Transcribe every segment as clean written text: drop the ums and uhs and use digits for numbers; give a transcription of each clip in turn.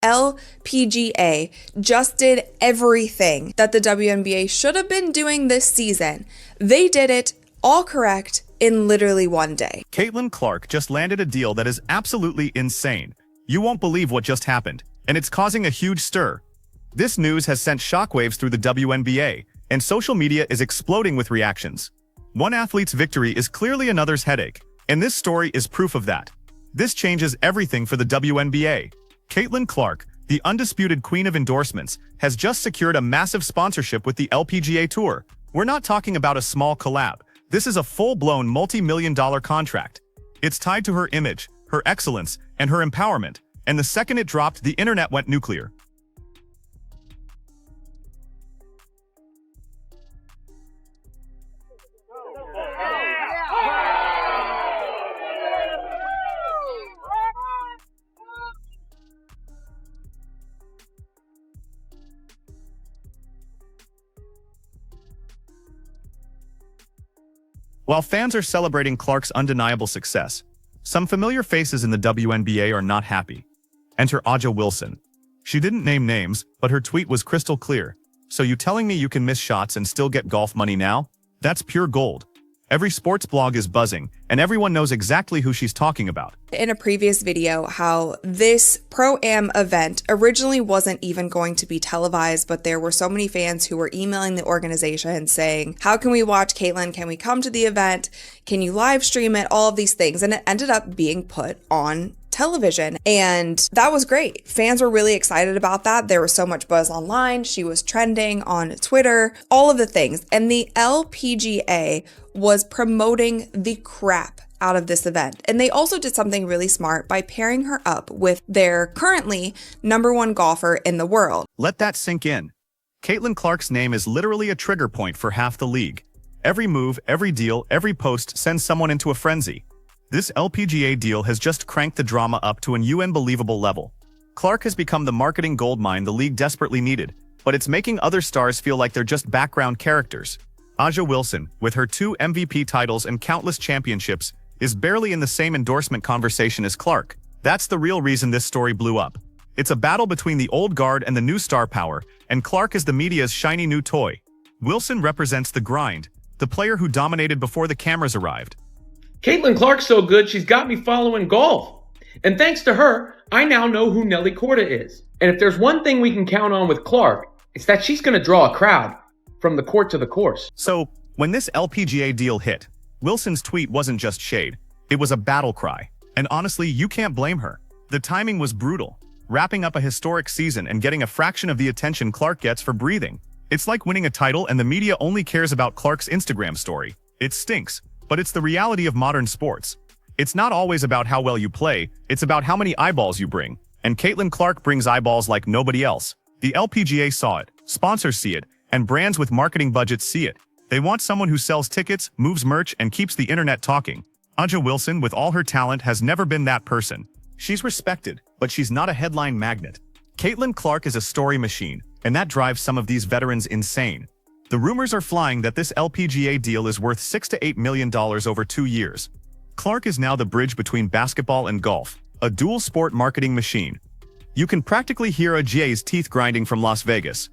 LPGA just did everything that the WNBA should have been doing this season. They did it all correct in literally one day. Caitlin Clark just landed a deal that is absolutely insane. You won't believe what just happened, and it's causing a huge stir. This news has sent shockwaves through the WNBA, and social media is exploding with reactions. One athlete's victory is clearly another's headache, and this story is proof of that. This changes everything for the WNBA. Caitlin Clark, the undisputed queen of endorsements, has just secured a massive sponsorship with the LPGA Tour. We're not talking about a small collab. This is a full-blown multi-million-dollar contract. It's tied to her image, her excellence, and her empowerment, and the second it dropped, the internet went nuclear. While fans are celebrating Clark's undeniable success, some familiar faces in the WNBA are not happy. Enter Aja Wilson. She didn't name names, but her tweet was crystal clear. "So you telling me you can miss shots and still get golf money now? That's pure gold." Every sports blog is buzzing, and everyone knows exactly who she's talking about. In a previous video, how this Pro-Am event originally wasn't even going to be televised, but there were so many fans who were emailing the organization saying, how can we watch Caitlin? Can we come to the event? Can you live stream it? All of these things. And it ended up being put on television, and that was great. Fans were really excited about that. There was so much buzz online. She was trending on Twitter, all of the things. And the LPGA was promoting the crap out of this event. And they also did something really smart by pairing her up with their currently #1 golfer in the world. Let that sink in. Caitlin Clark's name is literally a trigger point for half the league. Every move, every deal, every post sends someone into a frenzy. This LPGA deal has just cranked the drama up to an unbelievable level. Clark has become the marketing goldmine the league desperately needed, but it's making other stars feel like they're just background characters. Aja Wilson, with her 2 MVP titles and countless championships, is barely in the same endorsement conversation as Clark. That's the real reason this story blew up. It's a battle between the old guard and the new star power, and Clark is the media's shiny new toy. Wilson represents the grind, the player who dominated before the cameras arrived. Caitlin Clark's so good, she's got me following golf. And thanks to her, I now know who Nelly Korda is. And if there's one thing we can count on with Clark, it's that she's going to draw a crowd from the court to the course. So, when this LPGA deal hit, Wilson's tweet wasn't just shade. It was a battle cry. And honestly, you can't blame her. The timing was brutal. Wrapping up a historic season and getting a fraction of the attention Clark gets for breathing. It's like winning a title and the media only cares about Clark's Instagram story. It stinks. But it's the reality of modern sports. It's not always about how well you play, it's about how many eyeballs you bring. And Caitlin Clark brings eyeballs like nobody else. The LPGA saw it, sponsors see it, and brands with marketing budgets see it. They want someone who sells tickets, moves merch, and keeps the internet talking. Aja Wilson, with all her talent, has never been that person. She's respected, but she's not a headline magnet. Caitlin Clark is a story machine, and that drives some of these veterans insane. The rumors are flying that this LPGA deal is worth $6 to $8 million over 2 years. Clark is now the bridge between basketball and golf, a dual-sport marketing machine. You can practically hear Aja's teeth grinding from Las Vegas.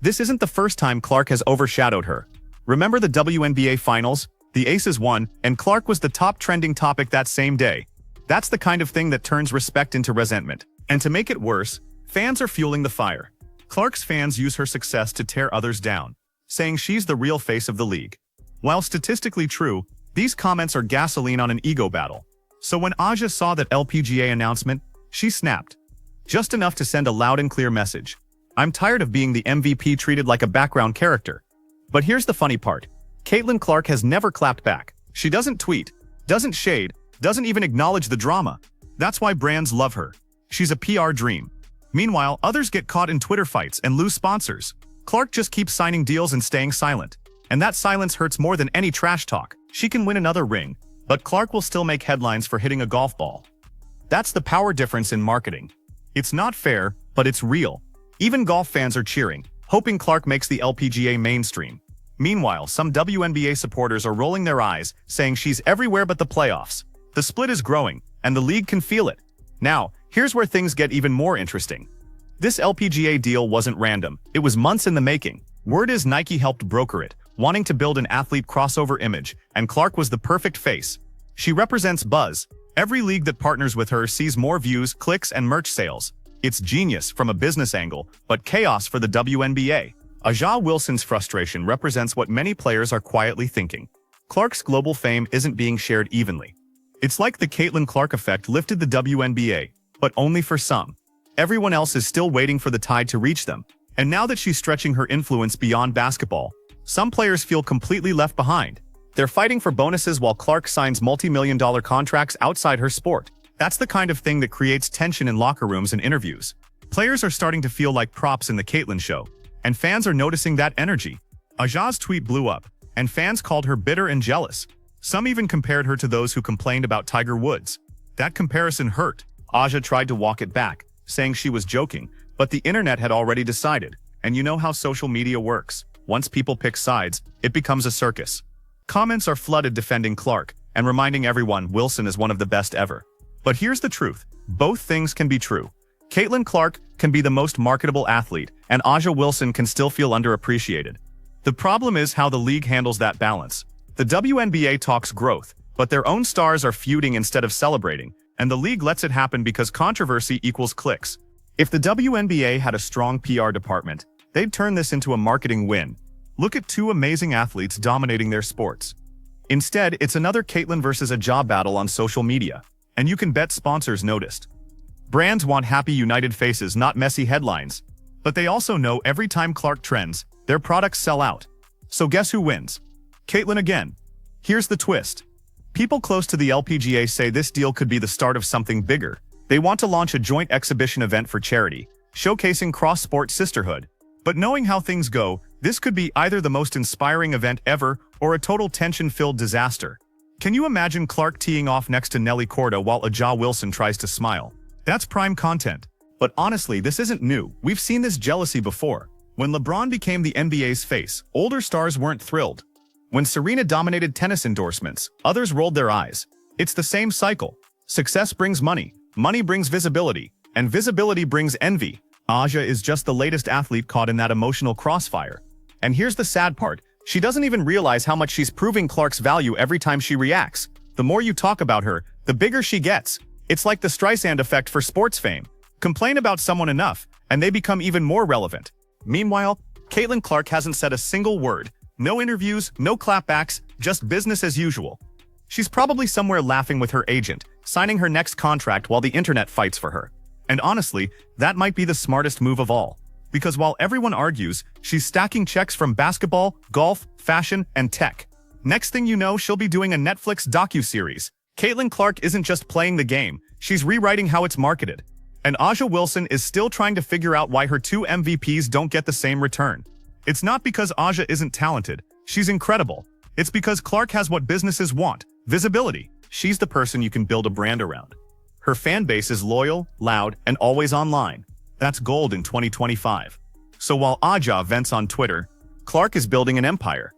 This isn't the first time Clark has overshadowed her. Remember the WNBA Finals? The Aces won, and Clark was the top trending topic that same day. That's the kind of thing that turns respect into resentment. And to make it worse, fans are fueling the fire. Clark's fans use her success to tear others down, saying she's the real face of the league. While statistically true, these comments are gasoline on an ego battle. So when Aja saw that LPGA announcement, she snapped. Just enough to send a loud and clear message. I'm tired of being the MVP treated like a background character. But here's the funny part. Caitlin Clark has never clapped back. She doesn't tweet, doesn't shade, doesn't even acknowledge the drama. That's why brands love her. She's a PR dream. Meanwhile, others get caught in Twitter fights and lose sponsors. Clark just keeps signing deals and staying silent. And that silence hurts more than any trash talk. She can win another ring, but Clark will still make headlines for hitting a golf ball. That's the power difference in marketing. It's not fair, but it's real. Even golf fans are cheering, hoping Clark makes the LPGA mainstream. Meanwhile, some WNBA supporters are rolling their eyes, saying she's everywhere but the playoffs. The split is growing, and the league can feel it. Now, here's where things get even more interesting. This LPGA deal wasn't random, it was months in the making. Word is Nike helped broker it, wanting to build an athlete crossover image, and Clark was the perfect face. She represents buzz. Every league that partners with her sees more views, clicks, and merch sales. It's genius from a business angle, but chaos for the WNBA. A'ja Wilson's frustration represents what many players are quietly thinking. Clark's global fame isn't being shared evenly. It's like the Caitlin Clark effect lifted the WNBA, but only for some. Everyone else is still waiting for the tide to reach them. And now that she's stretching her influence beyond basketball, some players feel completely left behind. They're fighting for bonuses while Clark signs multi-million-dollar contracts outside her sport. That's the kind of thing that creates tension in locker rooms and interviews. Players are starting to feel like props in the Caitlin show, and fans are noticing that energy. A'ja's tweet blew up, and fans called her bitter and jealous. Some even compared her to those who complained about Tiger Woods. That comparison hurt. A'ja tried to walk it back, saying she was joking, but the internet had already decided. And you know how social media works. Once people pick sides, it becomes a circus. Comments are flooded defending Clark and reminding everyone Wilson is one of the best ever. But here's the truth. Both things can be true. Caitlin Clark can be the most marketable athlete, and A'ja Wilson can still feel underappreciated. The problem is how the league handles that balance. The WNBA talks growth, but their own stars are feuding instead of celebrating, and the league lets it happen because controversy equals clicks. If the WNBA had a strong PR department, they'd turn this into a marketing win. Look at two amazing athletes dominating their sports. Instead, it's another Caitlin versus A'ja battle on social media, and you can bet sponsors noticed. Brands want happy united faces, not messy headlines. But they also know every time Clark trends, their products sell out. So guess who wins? Caitlin again. Here's the twist. People close to the LPGA say this deal could be the start of something bigger. They want to launch a joint exhibition event for charity, showcasing cross-sport sisterhood. But knowing how things go, this could be either the most inspiring event ever or a total tension-filled disaster. Can you imagine Clark teeing off next to Nelly Korda while A'ja Wilson tries to smile? That's prime content. But honestly, this isn't new. We've seen this jealousy before. When LeBron became the NBA's face, older stars weren't thrilled. When Serena dominated tennis endorsements, others rolled their eyes. It's the same cycle. Success brings money, money brings visibility, and visibility brings envy. A'ja is just the latest athlete caught in that emotional crossfire. And here's the sad part. She doesn't even realize how much she's proving Clark's value every time she reacts. The more you talk about her, the bigger she gets. It's like the Streisand effect for sports fame. Complain about someone enough, and they become even more relevant. Meanwhile, Caitlin Clark hasn't said a single word. No interviews, no clapbacks, just business as usual. She's probably somewhere laughing with her agent, signing her next contract while the internet fights for her. And honestly, that might be the smartest move of all. Because while everyone argues, she's stacking checks from basketball, golf, fashion, and tech. Next thing you know, she'll be doing a Netflix docuseries. Caitlin Clark isn't just playing the game, she's rewriting how it's marketed. And A'ja Wilson is still trying to figure out why her two MVPs don't get the same return. It's not because A'ja isn't talented, she's incredible. It's because Clark has what businesses want, visibility. She's the person you can build a brand around. Her fan base is loyal, loud, and always online. That's gold in 2025. So while A'ja vents on Twitter, Clark is building an empire.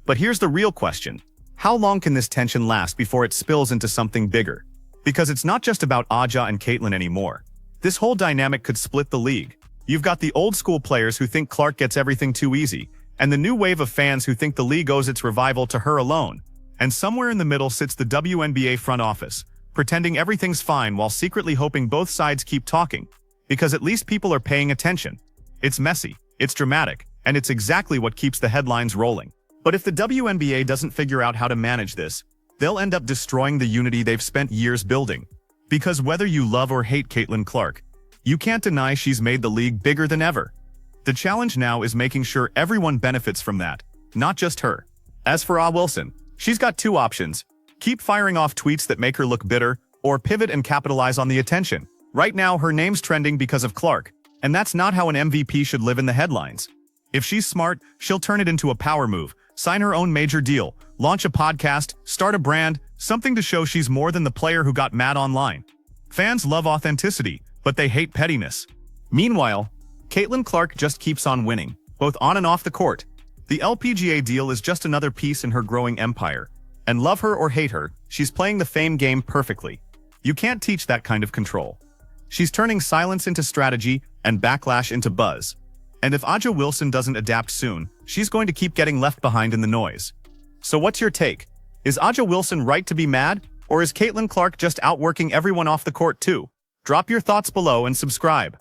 But here's the real question. How long can this tension last before it spills into something bigger? Because it's not just about A'ja and Caitlin anymore. This whole dynamic could split the league. You've got the old school players who think Clark gets everything too easy, and the new wave of fans who think the league owes its revival to her alone. And somewhere in the middle sits the WNBA front office, pretending everything's fine while secretly hoping both sides keep talking. Because at least people are paying attention. It's messy, it's dramatic, and it's exactly what keeps the headlines rolling. But if the WNBA doesn't figure out how to manage this, they'll end up destroying the unity they've spent years building. Because whether you love or hate Caitlin Clark, you can't deny she's made the league bigger than ever. The challenge now is making sure everyone benefits from that, not just her. As for A'ja Wilson, she's got two options. Keep firing off tweets that make her look bitter, or pivot and capitalize on the attention. Right now, her name's trending because of Clark, and that's not how an MVP should live in the headlines. If she's smart, she'll turn it into a power move, sign her own major deal, launch a podcast, start a brand, something to show she's more than the player who got mad online. Fans love authenticity, but they hate pettiness. Meanwhile, Caitlin Clark just keeps on winning, both on and off the court. The LPGA deal is just another piece in her growing empire. And love her or hate her, she's playing the fame game perfectly. You can't teach that kind of control. She's turning silence into strategy and backlash into buzz. And if Aja Wilson doesn't adapt soon, she's going to keep getting left behind in the noise. So what's your take? Is Aja Wilson right to be mad, or is Caitlin Clark just outworking everyone off the court too? Drop your thoughts below and subscribe.